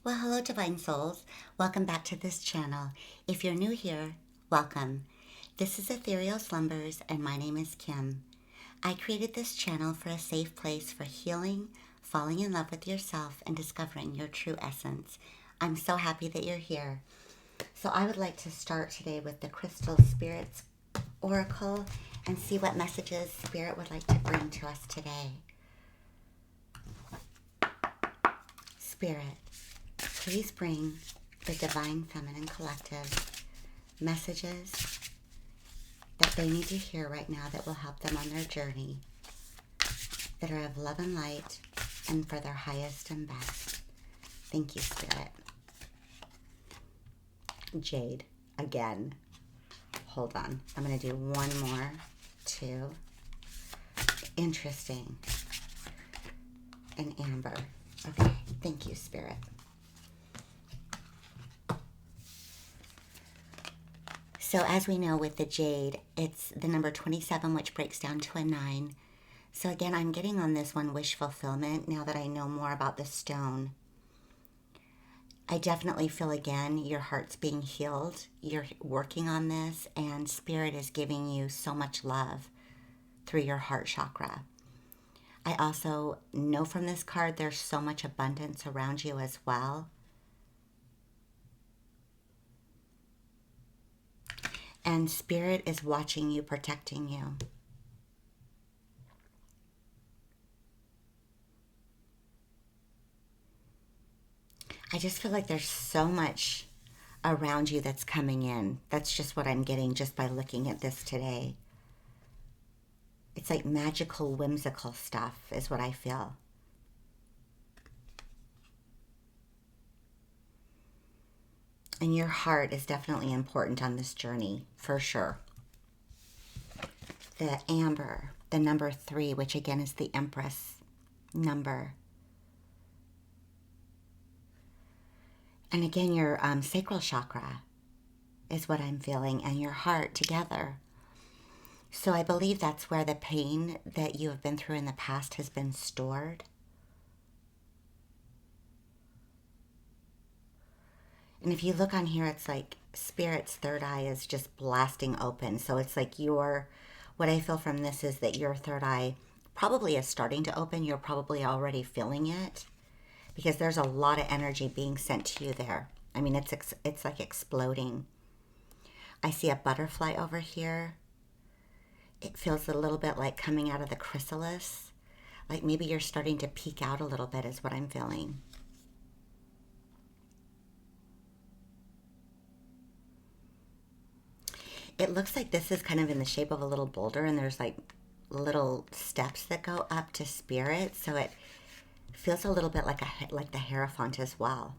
Well, hello, Divine Souls. Welcome back to this channel. If you're new here, welcome. This is Ethereal Slumbers, and my name is Kim. I created this channel for a safe place for healing, falling in love with yourself, and discovering your true essence. I'm so happy that you're here. So I would like to start today with the Crystal Spirits Oracle and see what messages Spirit would like to bring to us today. Spirit, please bring the Divine Feminine Collective messages that they need to hear right now that will help them on their journey, that are of love and light and for their highest and best. Thank you, Spirit. Jade, again. Hold on. I'm going to do one more, two. Interesting. And Amber. Okay. Thank you, Spirit. So as we know with the Jade, it's the number 27, which breaks down to a 9. So again, I'm getting on this one wish fulfillment now that I know more about the stone. I definitely feel again your heart's being healed. You're working on this, and Spirit is giving you so much love through your heart chakra. I also know from this card there's so much abundance around you as well. And Spirit is watching you, protecting you. I just feel like there's so much around you that's coming in. That's just what I'm getting just by looking at this today. It's like magical, whimsical stuff is what I feel. And your heart is definitely important on this journey, for sure. The Amber, the number 3, which again is the Empress number. And again, your sacral chakra is what I'm feeling, and your heart together. So I believe that's where the pain that you have been through in the past has been stored. And if you look on here, it's like Spirit's third eye is just blasting open. So it's like what I feel from this is that your third eye probably is starting to open. You're probably already feeling it because there's a lot of energy being sent to you there. I mean, it's like exploding. I see a butterfly over here. It feels a little bit like coming out of the chrysalis. Like maybe you're starting to peek out a little bit is what I'm feeling. It looks like this is kind of in the shape of a little boulder, and there's like little steps that go up to Spirit, so it feels a little bit like the Hierophant as well.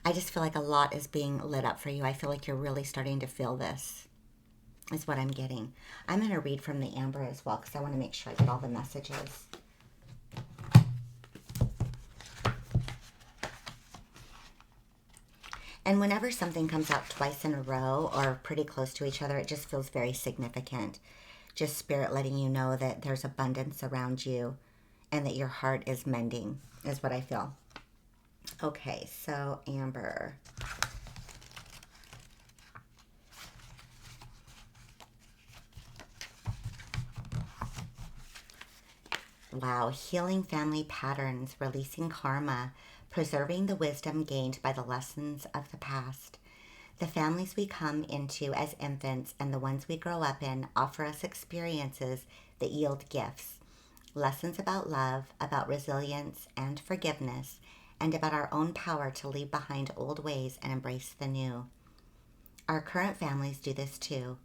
I just feel like a lot is being lit up for you. I feel like you're really starting to feel this, is what I'm getting. I'm going to read from the Amber as well because I want to make sure I get all the messages. And whenever something comes out twice in a row or pretty close to each other, it just feels very significant. Just Spirit letting you know that there's abundance around you and that your heart is mending is what I feel. Okay, so Amber. Wow, healing family patterns, releasing karma, preserving the wisdom gained by the lessons of the past. The families we come into as infants and the ones we grow up in offer us experiences that yield gifts. Lessons about love, about resilience and forgiveness, and about our own power to leave behind old ways and embrace the new. Our current families do this too.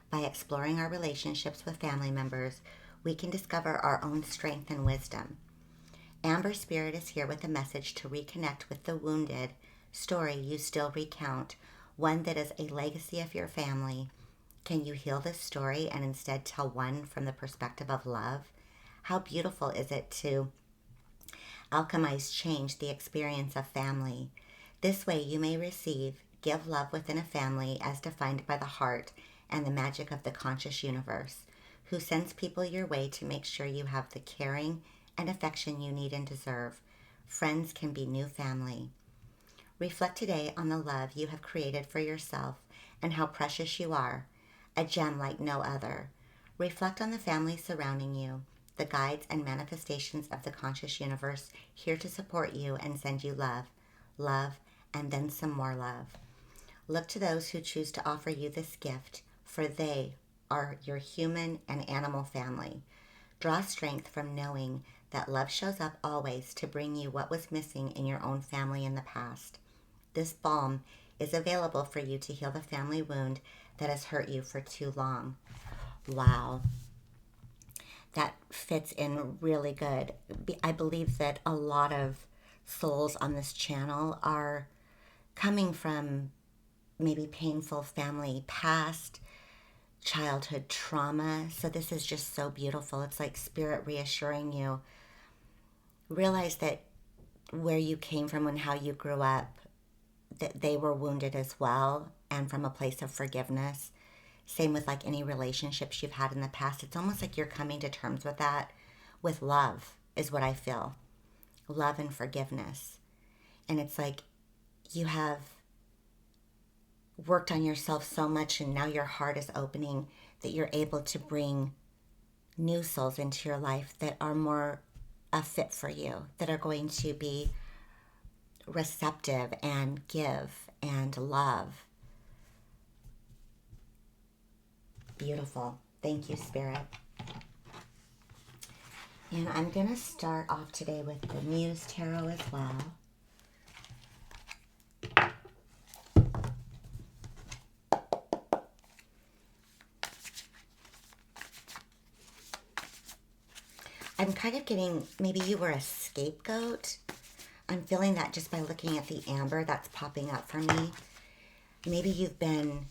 By exploring our relationships with family members, we can discover our own strength and wisdom. Amber Spirit is here with a message to reconnect with the wounded story you still recount, one that is a legacy of your family. Can you heal this story and instead tell one from the perspective of love? How beautiful is it to alchemize change, the experience of family? This way you may give love within a family as defined by the heart and the magic of the conscious universe, who sends people your way to make sure you have the caring and affection you need and deserve. Friends can be new family. Reflect today on the love you have created for yourself and how precious you are, a gem like no other. Reflect on the family surrounding you, the guides and manifestations of the conscious universe here to support you and send you love, and then some more love. Look to those who choose to offer you this gift, for they are your human and animal family. Draw strength from knowing that love shows up always to bring you what was missing in your own family in the past. This balm is available for you to heal the family wound that has hurt you for too long. Wow. That fits in really good. I believe that a lot of souls on this channel are coming from maybe painful family past, childhood trauma. So this is just so beautiful. It's like spirit reassuring you. Realize that where you came from and how you grew up, that they were wounded as well, and from a place of forgiveness. Same with like any relationships you've had in the past. It's almost like you're coming to terms with that with love is what I feel. Love and forgiveness. And it's like you have worked on yourself so much and now your heart is opening that you're able to bring new souls into your life that are more a fit for you, that are going to be receptive and give and love. Beautiful. Thank you, Spirit. And I'm going to start off today with the Muse Tarot as well. I'm kind of getting, maybe you were a scapegoat. I'm feeling that just by looking at the amber that's popping up for me. Maybe you've been,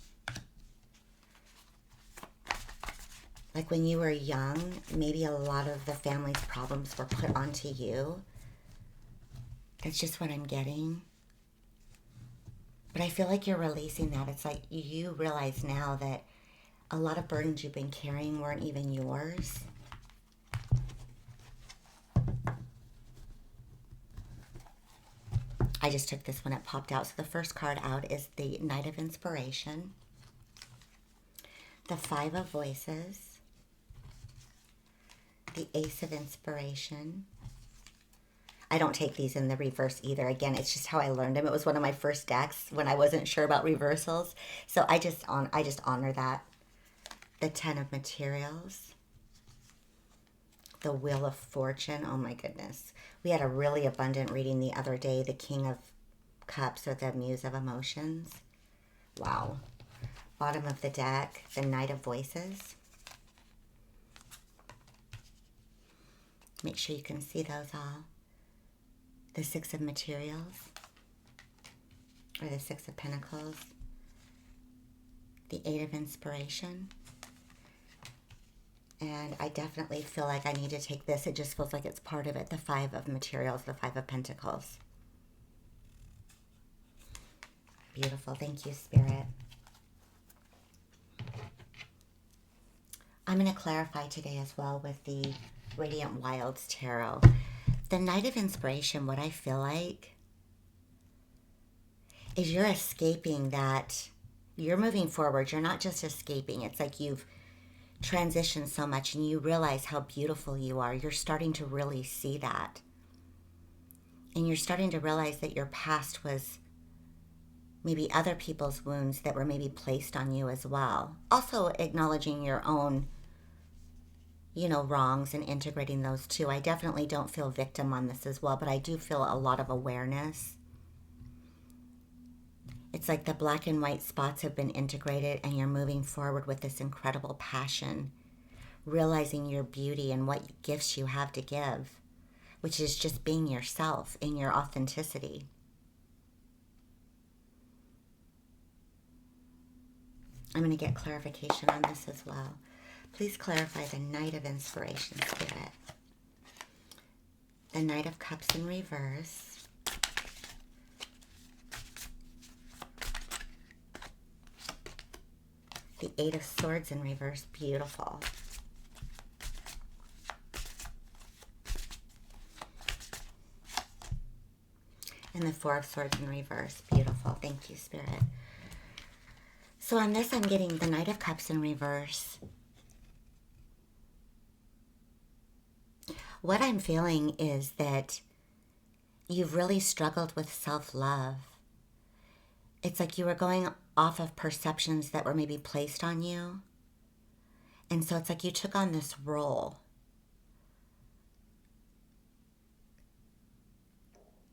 like when you were young, maybe a lot of the family's problems were put onto you. That's just what I'm getting. But I feel like you're releasing that. It's like you realize now that a lot of burdens you've been carrying weren't even yours. I just took this one, it popped out. So the first card out is the Knight of Inspiration, the Five of Voices, the Ace of Inspiration. I don't take these in the reverse either. Again, it's just how I learned them. It was one of my first decks when I wasn't sure about reversals. So I just honor that. The Ten of Materials, the Wheel of Fortune. Oh my goodness. We had a really abundant reading the other day. The King of Cups, or the Muse of Emotions. Wow. Bottom of the deck, the Knight of Voices. Make sure you can see those all. The Six of Materials, or the Six of Pentacles. The Eight of Inspiration. And I definitely feel like I need to take this. It just feels like it's part of it. The Five of Materials, the Five of Pentacles. Beautiful. Thank you, Spirit. I'm going to clarify today as well with the Radiant Wilds Tarot. The Knight of Inspiration, what I feel like is you're escaping that. You're moving forward. You're not just escaping. It's like you've transition so much and you realize how beautiful you are. You're starting to really see that. And you're starting to realize that your past was maybe other people's wounds that were maybe placed on you as well. Also acknowledging your own, wrongs and integrating those too. I definitely don't feel victim on this as well, but I do feel a lot of awareness. It's like the black and white spots have been integrated and you're moving forward with this incredible passion, realizing your beauty and what gifts you have to give, which is just being yourself in your authenticity. I'm going to get clarification on this as well. Please clarify the Knight of Inspiration, Spirit. The Knight of Cups in reverse. The Eight of Swords in reverse. Beautiful. And the Four of Swords in reverse. Beautiful. Thank you, Spirit. So on this, I'm getting the Knight of Cups in reverse. What I'm feeling is that you've really struggled with self-love. It's like you were going off of perceptions that were maybe placed on you. And so it's like you took on this role.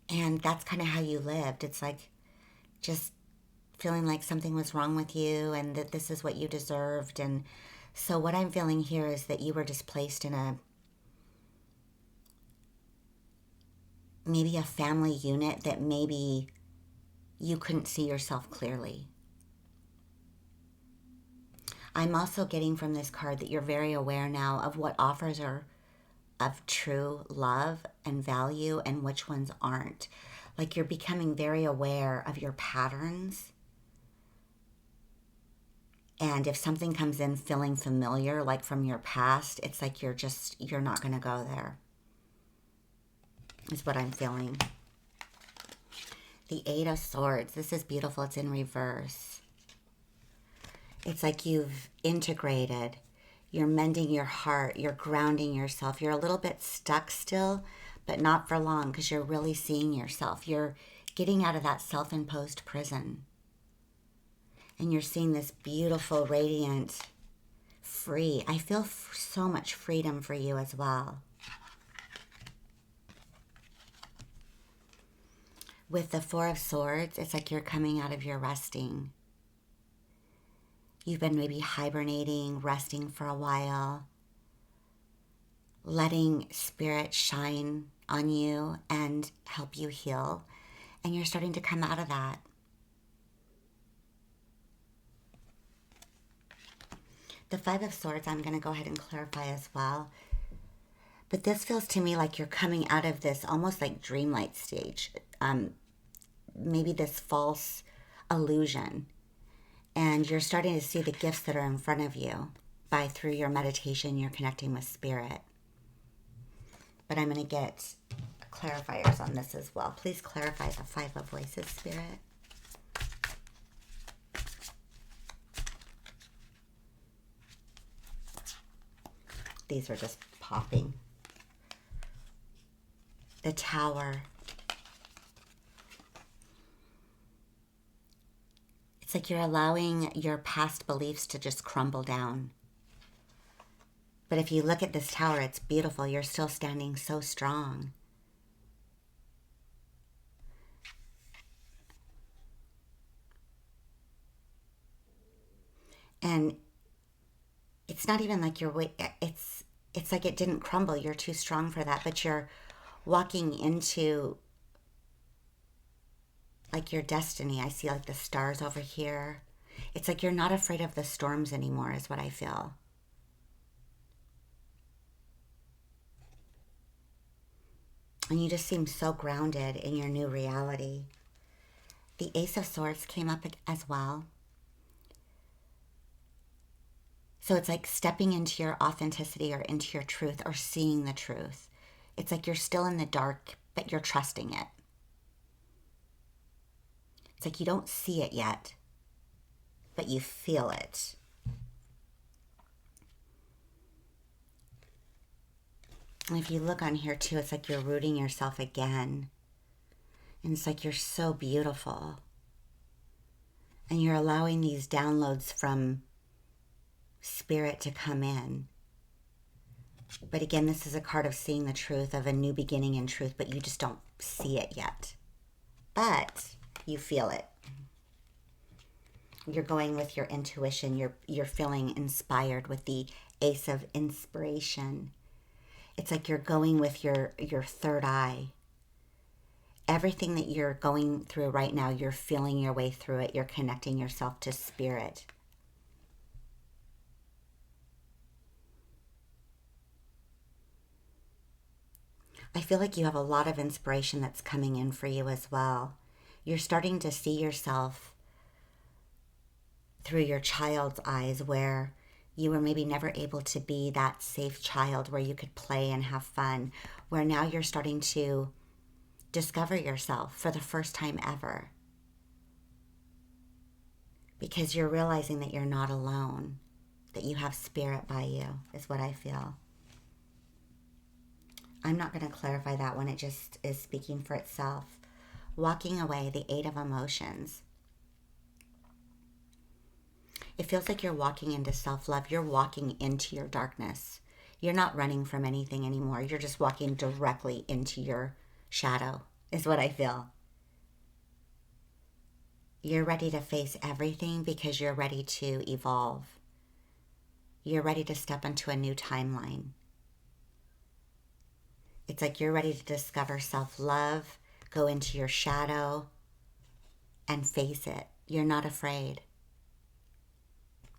And that's kind of how you lived. It's like just feeling like something was wrong with you and that this is what you deserved. And so what I'm feeling here is that you were just placed in maybe a family unit that maybe you couldn't see yourself clearly. I'm also getting from this card that you're very aware now of what offers are of true love and value and which ones aren't. Like you're becoming very aware of your patterns. And if something comes in feeling familiar, like from your past, it's like you're not going to go there, is what I'm feeling. The Eight of Swords. This is beautiful. It's in reverse. It's like you've integrated. You're mending your heart. You're grounding yourself. You're a little bit stuck still, but not for long because you're really seeing yourself. You're getting out of that self-imposed prison. And you're seeing this beautiful, radiant, free. I feel so much freedom for you as well. With the Four of Swords, it's like you're coming out of your resting. You've been maybe hibernating, resting for a while, letting Spirit shine on you and help you heal. And you're starting to come out of that. The Five of Swords, I'm going to go ahead and clarify as well. But this feels to me like you're coming out of this almost like dreamlight stage. Maybe this false illusion. And you're starting to see the gifts that are in front of you through your meditation, you're connecting with Spirit. But I'm going to get clarifiers on this as well. Please clarify the Five of Voices, Spirit. These are just popping. The Tower. It's like you're allowing your past beliefs to just crumble down. But if you look at this tower, it's beautiful. You're still standing so strong. And it's not even like it's like it didn't crumble. You're too strong for that, but you're walking into like your destiny. I see like the stars over here. It's like you're not afraid of the storms anymore is what I feel. And you just seem so grounded in your new reality. The Ace of Swords came up as well. So it's like stepping into your authenticity or into your truth or seeing the truth. It's like you're still in the dark, but you're trusting it. It's like you don't see it yet, but you feel it. And if you look on here too, it's like you're rooting yourself again. And it's like you're so beautiful. And you're allowing these downloads from Spirit to come in. But again, this is a card of seeing the truth, of a new beginning in truth, but you just don't see it yet. But you feel it. You're going with your intuition. You're feeling inspired with the Ace of Inspiration. It's like you're going with your third eye. Everything that you're going through right now, you're feeling your way through it. You're connecting yourself to Spirit. I feel like you have a lot of inspiration that's coming in for you as well. You're starting to see yourself through your child's eyes, where you were maybe never able to be that safe child where you could play and have fun, where now you're starting to discover yourself for the first time ever. Because you're realizing that you're not alone, that you have spirit by you, is what I feel. I'm not going to clarify that one. It just is speaking for itself. Walking away, the 8 of emotions. It feels like you're walking into self-love. You're walking into your darkness. You're not running from anything anymore. You're just walking directly into your shadow, is what I feel. You're ready to face everything because you're ready to evolve. You're ready to step into a new timeline. It's like you're ready to discover self-love, go into your shadow, and face it. You're not afraid.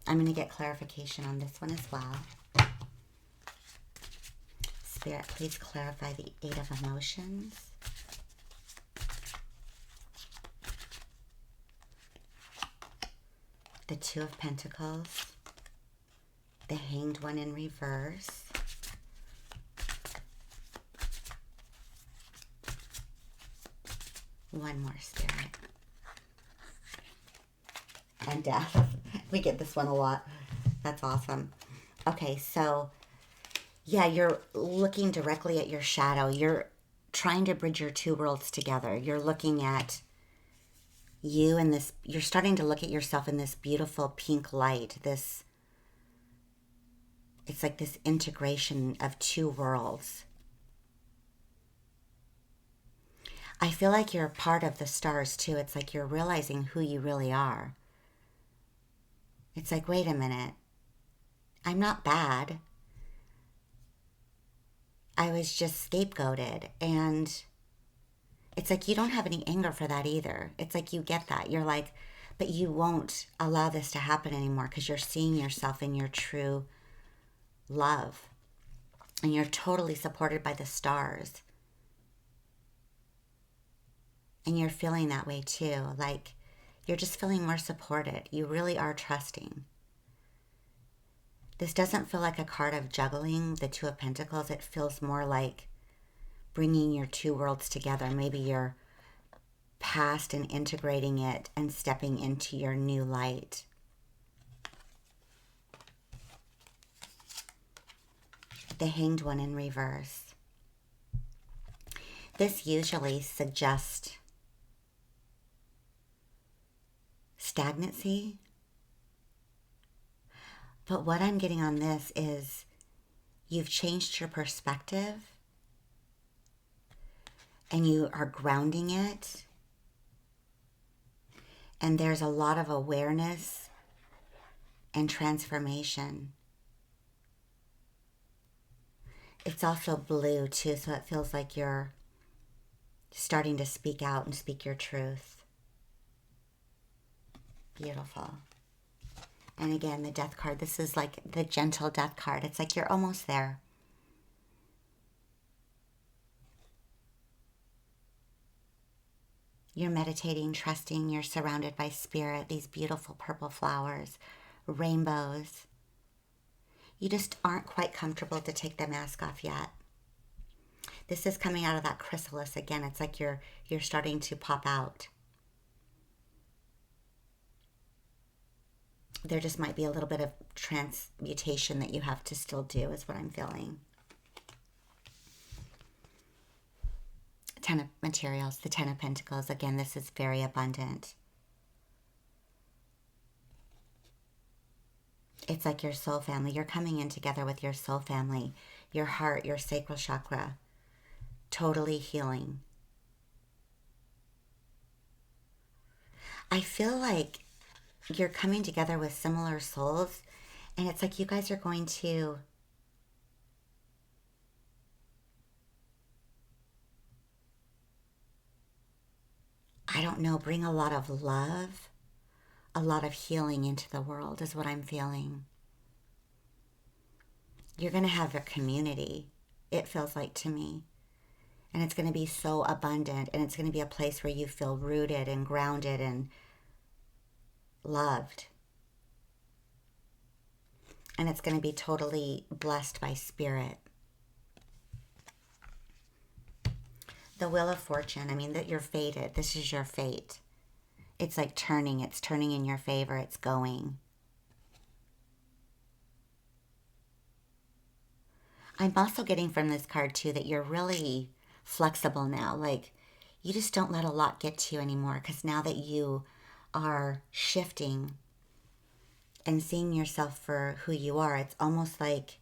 I'm going to get clarification on this one as well. Spirit, please clarify the 8 of emotions. The 2 of Pentacles. The Hanged One in reverse. One more, Spirit. And Death. We get this one a lot. That's awesome. Okay, so yeah, you're looking directly at your shadow. You're trying to bridge your 2 worlds together. You're looking at you in this, you're starting to look at yourself in this beautiful pink light. This, it's like this integration of 2 worlds. I feel like you're a part of the stars too. It's like you're realizing who you really are. It's like, wait a minute. I'm not bad. I was just scapegoated. And it's like you don't have any anger for that either. It's like you get that. You're like, but you won't allow this to happen anymore because you're seeing yourself in your true love. And you're totally supported by the stars. And you're feeling that way too. Like you're just feeling more supported. You really are trusting. This doesn't feel like a card of juggling, the 2 of Pentacles. It feels more like bringing your 2 worlds together. Maybe your past and integrating it and stepping into your new light. The Hanged One in reverse. This usually suggests stagnancy. But what I'm getting on this is you've changed your perspective and you are grounding it. And there's a lot of awareness and transformation. It's also blue too, so it feels like you're starting to speak out and speak your truth. Beautiful. And again, the Death card, this is like the gentle Death card. It's like you're almost there. You're meditating, trusting, you're surrounded by spirit, these beautiful purple flowers, rainbows. You just aren't quite comfortable to take the mask off yet. This is coming out of that chrysalis again. It's like you're starting to pop out. There just might be a little bit of transmutation that you have to still do, is what I'm feeling. 10 of materials, the 10 of Pentacles. Again, this is very abundant. It's like your soul family. You're coming in together with your soul family, your heart, your sacral chakra, totally healing. I feel like you're coming together with similar souls, and it's like you guys are going to I don't know, bring a lot of love, a lot of healing into the world is what I'm feeling. You're going to have a community, it feels like to me. And it's going to be so abundant, and it's going to be a place where you feel rooted and grounded and loved. And it's going to be totally blessed by spirit. The Wheel of Fortune. I mean, that you're fated. This is your fate. It's like turning. It's turning in your favor. It's going. I'm also getting from this card, too, that you're really flexible now. Like, you just don't let a lot get to you anymore, because now that you are shifting and seeing yourself for who you are, it's almost like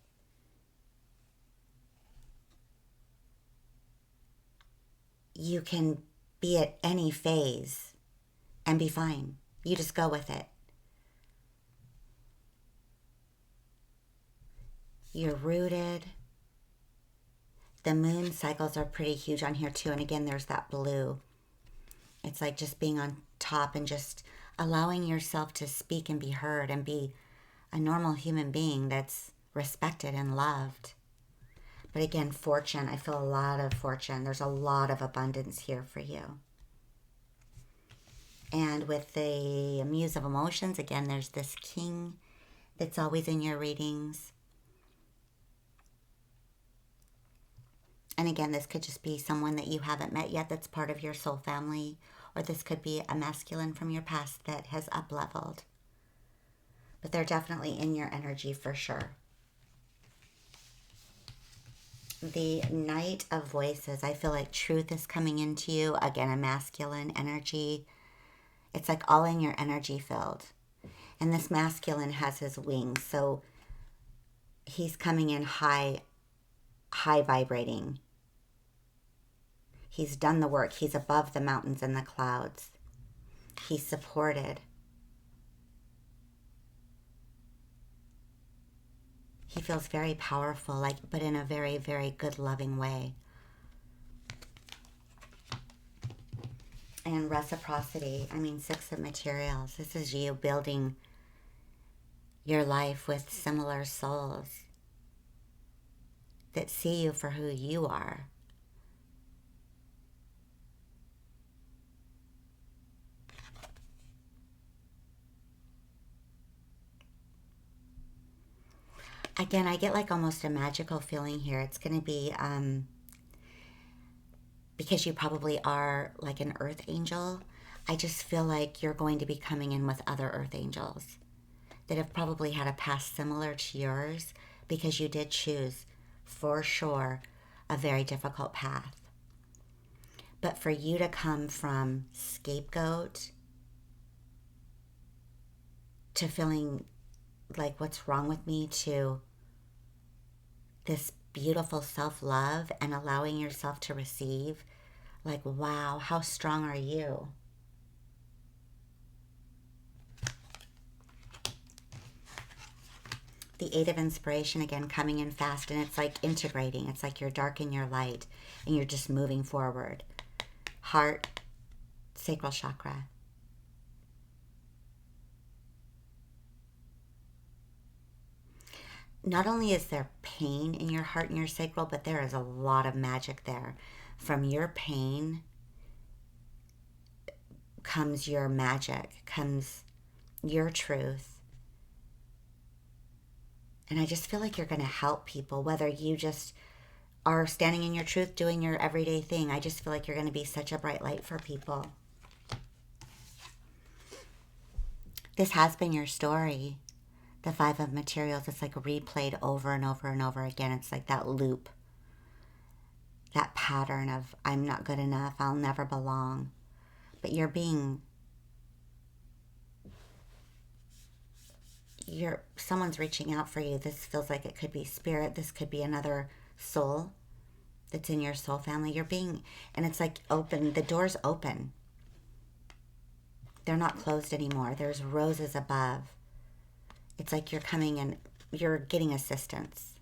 you can be at any phase and be fine. You just go with it. You're rooted. The moon cycles are pretty huge on here too. And again, there's that blue. It's like just being on top and just allowing yourself to speak and be heard and be a normal human being that's respected and loved. But again, fortune. I feel a lot of fortune. There's a lot of abundance here for you. And with the Muse of Emotions, again, there's this king that's always in your readings. And again, this could just be someone that you haven't met yet that's part of your soul family. Or this could be a masculine from your past that has up-leveled. But they're definitely in your energy for sure. The Knight of Voices. I feel like truth is coming into you. Again, a masculine energy. It's like all in your energy field. And this masculine has his wings. So he's coming in high vibrating. He's done the work. He's above the mountains and the clouds. He's supported. He feels very powerful, but in a very, very good, loving way. And reciprocity. I mean, Six of Materials. This is you building your life with similar souls that see you for who you are. Again, I get like almost a magical feeling here. It's going to be, because you probably are like an earth angel, I just feel like you're going to be coming in with other earth angels that have probably had a past similar to yours, because you did choose, for sure, a very difficult path. But for you to come from scapegoat to feeling like what's wrong with me to this beautiful self-love and allowing yourself to receive, like, wow, how strong are you? The Eight of Inspiration, again, coming in fast, and it's like integrating. It's like you're dark and you're light, and you're just moving forward. Heart, sacral chakra. Not only is there pain in your heart and your sacral, but there is a lot of magic there. From your pain comes your magic, comes your truth. And I just feel like you're going to help people, whether you just are standing in your truth, doing your everyday thing. I just feel like you're going to be such a bright light for people. This has been your story. The Five of Materials, it's like replayed over and over and over again. It's like that loop, that pattern of I'm not good enough, I'll never belong. But someone's reaching out for you. This feels like it could be spirit. This could be another soul that's in your soul family. And it's like open, the door's open. They're not closed anymore. There's roses above. It's like you're coming and you're getting assistance.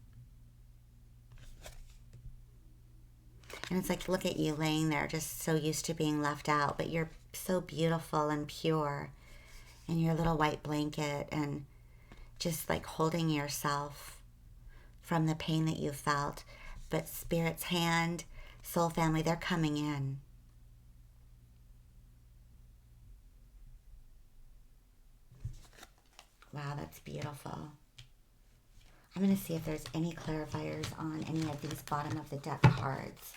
And it's like, look at you laying there just so used to being left out, but you're so beautiful and pure in your little white blanket and just like holding yourself from the pain that you felt. But Spirit's hand, soul family, they're coming in. Wow, that's beautiful. I'm going to see if there's any clarifiers on any of these bottom of the deck cards.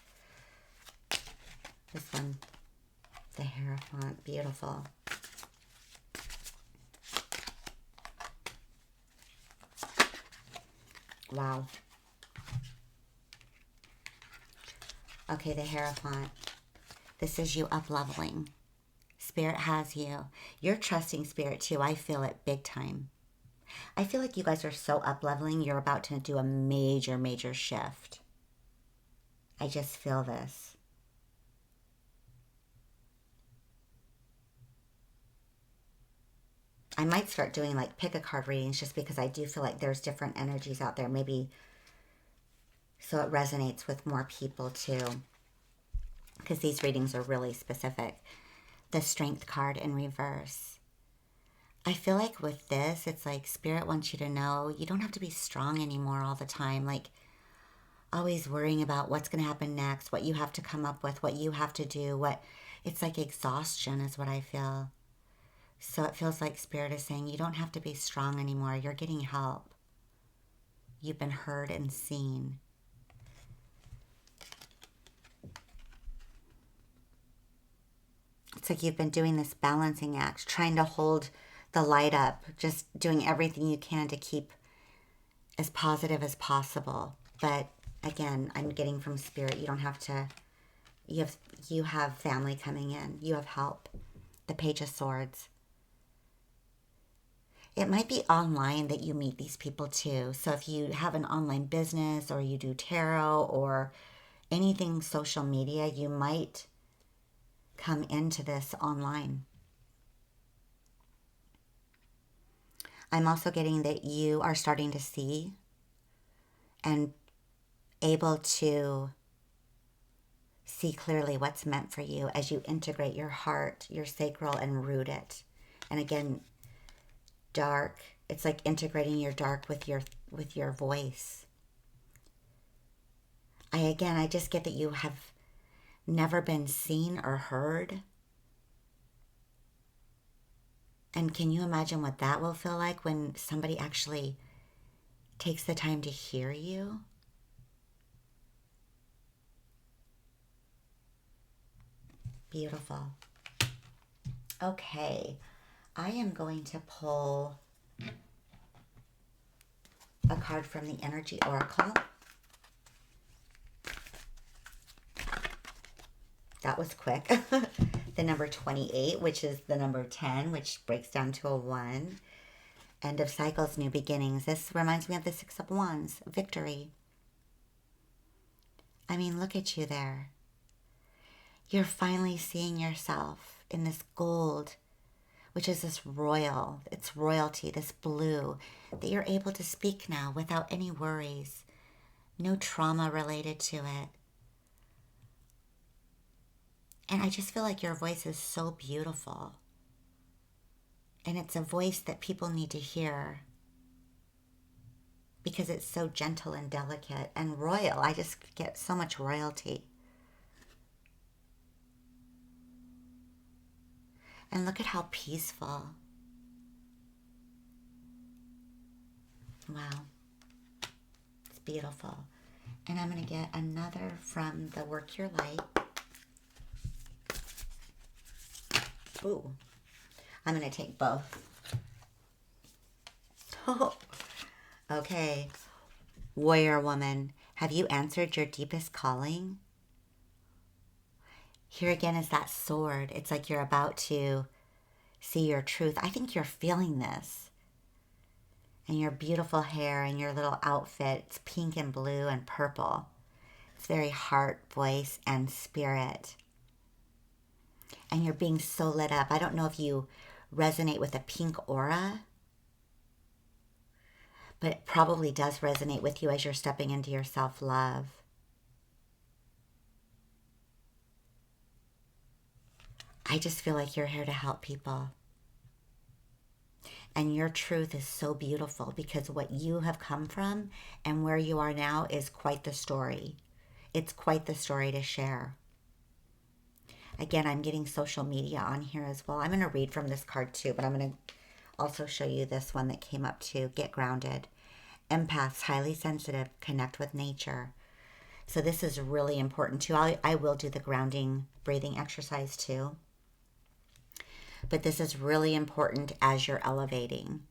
This one, the Hierophant, beautiful. Wow. Okay, the Hierophant. This is you up-leveling. Spirit has you. You're trusting Spirit too. I feel it big time. I feel like you guys are so up-leveling, you're about to do a major, major shift. I just feel this. I might start doing like pick a card readings just because I do feel like there's different energies out there. Maybe so it resonates with more people too. Because these readings are really specific. The Strength card in reverse. I feel like with this, it's like Spirit wants you to know you don't have to be strong anymore all the time. Like always worrying about what's going to happen next, what you have to come up with, what you have to do, it's like exhaustion is what I feel. So it feels like Spirit is saying you don't have to be strong anymore. You're getting help. You've been heard and seen. It's like you've been doing this balancing act, trying to hold the light up, just doing everything you can to keep as positive as possible. But again, I'm getting from Spirit, you don't have to, you have family coming in. You have help. The Page of Swords. It might be online that you meet these people too. So if you have an online business or you do tarot or anything social media, you might come into this online. I'm also getting that you are starting to see and able to see clearly what's meant for you as you integrate your heart, your sacral, and root it. And again, dark, it's like integrating your dark with your voice. I just get that you have never been seen or heard. And can you imagine what that will feel like when somebody actually takes the time to hear you? Beautiful. Okay, I am going to pull a card from the Energy Oracle. That was quick. The number 28, which is the number 10, which breaks down to a 1. End of cycles, new beginnings. This reminds me of the Six of Wands, victory. I mean, look at you there. You're finally seeing yourself in this gold, which is this royal, it's royalty, this blue, that you're able to speak now without any worries. No trauma related to it. And I just feel like your voice is so beautiful. And it's a voice that people need to hear because it's so gentle and delicate and royal. I just get so much royalty. And look at how peaceful. Wow. It's beautiful. And I'm going to get another from the Work Your Light. Ooh. I'm going to take both. Oh. Okay. Warrior woman, have you answered your deepest calling? Here again is that sword. It's like you're about to see your truth. I think you're feeling this. And your beautiful hair and your little outfit. It's pink and blue and purple. It's very heart, voice, and spirit. And you're being so lit up. I don't know if you resonate with a pink aura, but it probably does resonate with you as you're stepping into your self-love. I just feel like you're here to help people. And your truth is so beautiful because what you have come from and where you are now is quite the story. It's quite the story to share. Again, I'm getting social media on here as well. I'm going to read from this card too, but I'm going to also show you this one that came up too. Get grounded. Empaths, highly sensitive, connect with nature. So this is really important too. I will do the grounding breathing exercise too. But this is really important as you're elevating.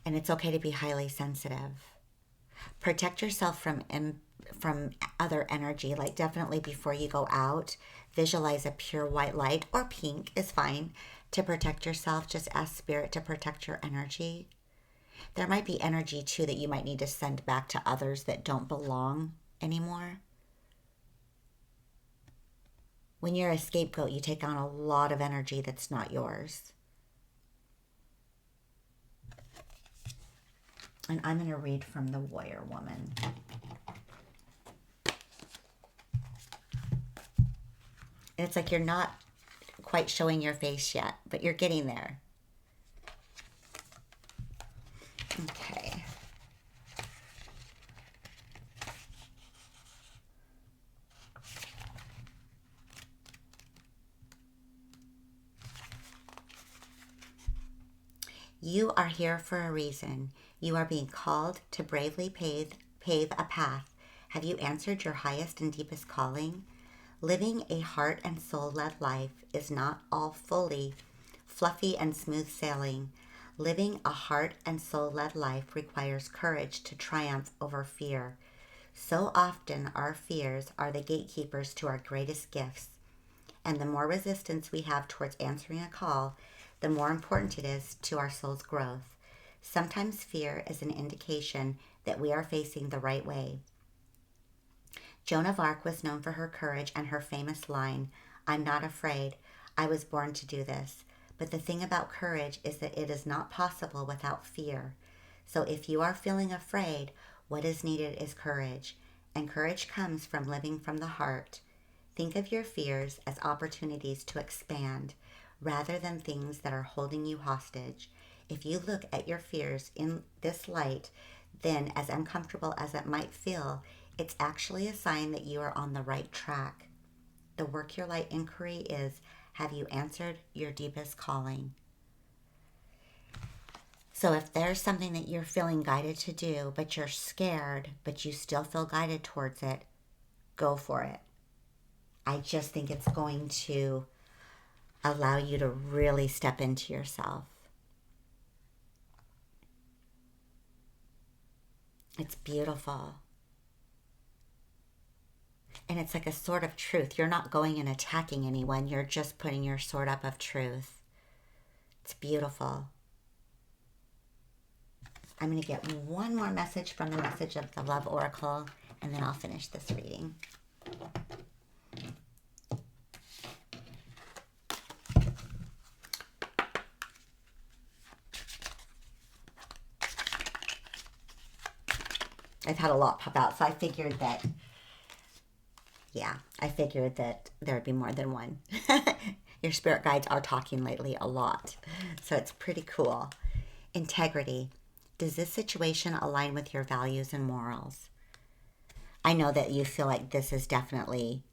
And it's okay to be highly sensitive. Protect yourself from other energy. Like, definitely before you go out, visualize a pure white light, or pink is fine, to protect yourself. Just ask spirit to protect your energy. There might be energy too that you might need to send back to others that don't belong anymore. When you're a scapegoat, you take on a lot of energy that's not yours. And I'm going to read from the Warrior Woman. It's like you're not quite showing your face yet, but you're getting there. Okay. You are here for a reason. You are being called to bravely pave a path. Have you answered your highest and deepest calling? Living a heart and soul-led life is not all fully fluffy and smooth sailing. Living a heart and soul-led life requires courage to triumph over fear. So often our fears are the gatekeepers to our greatest gifts. And the more resistance we have towards answering a call, the more important it is to our soul's growth. Sometimes fear is an indication that we are facing the right way. Joan of Arc was known for her courage and her famous line, "I'm not afraid. I was born to do this." But the thing about courage is that it is not possible without fear. So if you are feeling afraid, what is needed is courage. And courage comes from living from the heart. Think of your fears as opportunities to expand, rather than things that are holding you hostage. If you look at your fears in this light, then as uncomfortable as it might feel, it's actually a sign that you are on the right track. The Work Your Light inquiry is, have you answered your deepest calling? So if there's something that you're feeling guided to do, but you're scared, but you still feel guided towards it, go for it. I just think it's going to allow you to really step into yourself. It's beautiful. And it's like a sword of truth. You're not going and attacking anyone. You're just putting your sword up of truth. It's beautiful. I'm going to get one more message from the message of the Love Oracle, and then I'll finish this reading. I've had a lot pop out, so I figured that there would be more than one. Your spirit guides are talking lately a lot, so it's pretty cool. Integrity. Does this situation align with your values and morals? I know that you feel like this is definitely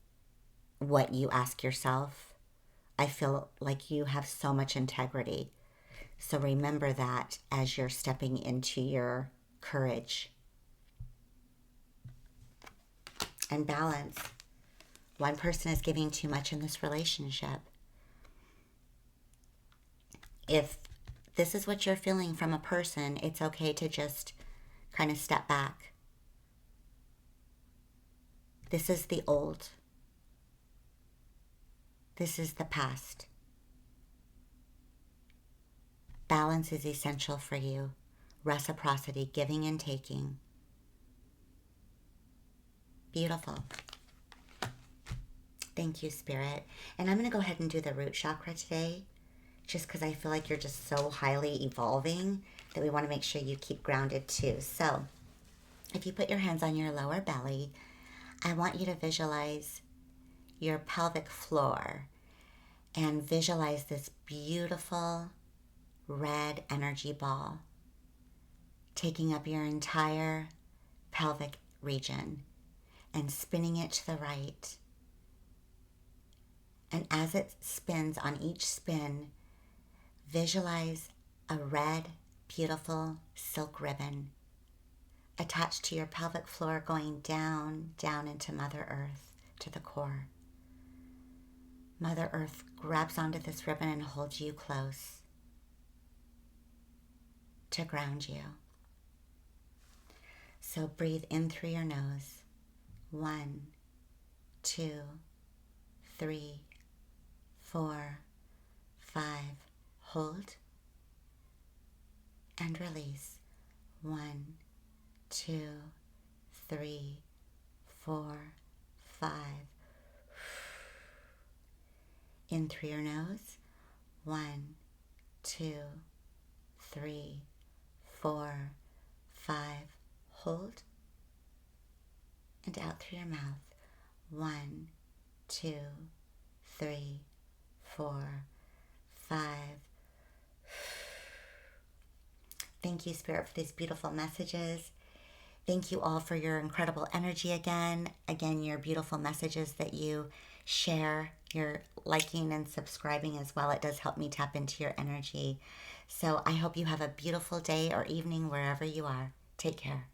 what you ask yourself. I feel like you have so much integrity. So remember that as you're stepping into your courage. And balance. One person is giving too much in this relationship. If this is what you're feeling from a person, it's okay to just kind of step back. This is the old. This is the past. Balance is essential for you. Reciprocity, giving and taking. Beautiful. Thank you, Spirit. And I'm going to go ahead and do the root chakra today, just because I feel like you're just so highly evolving that we want to make sure you keep grounded too. So if you put your hands on your lower belly, I want you to visualize your pelvic floor and visualize this beautiful red energy ball taking up your entire pelvic region and spinning it to the right. And as it spins, on each spin, visualize a red, beautiful silk ribbon attached to your pelvic floor, going down, down into Mother Earth, to the core. Mother Earth grabs onto this ribbon and holds you close to ground you. So breathe in through your nose. 1, 2, 3, 4, 5. Hold and release. 1, 2, 3, 4, 5. In through your nose. 1, 2, 3, 4, 5. Hold. And out through your mouth. 1, 2, 3, 4, 5. Thank you, Spirit, for these beautiful messages. Thank you all for your incredible energy again. Again, your beautiful messages that you share, your liking and subscribing as well. It does help me tap into your energy. So I hope you have a beautiful day or evening wherever you are. Take care.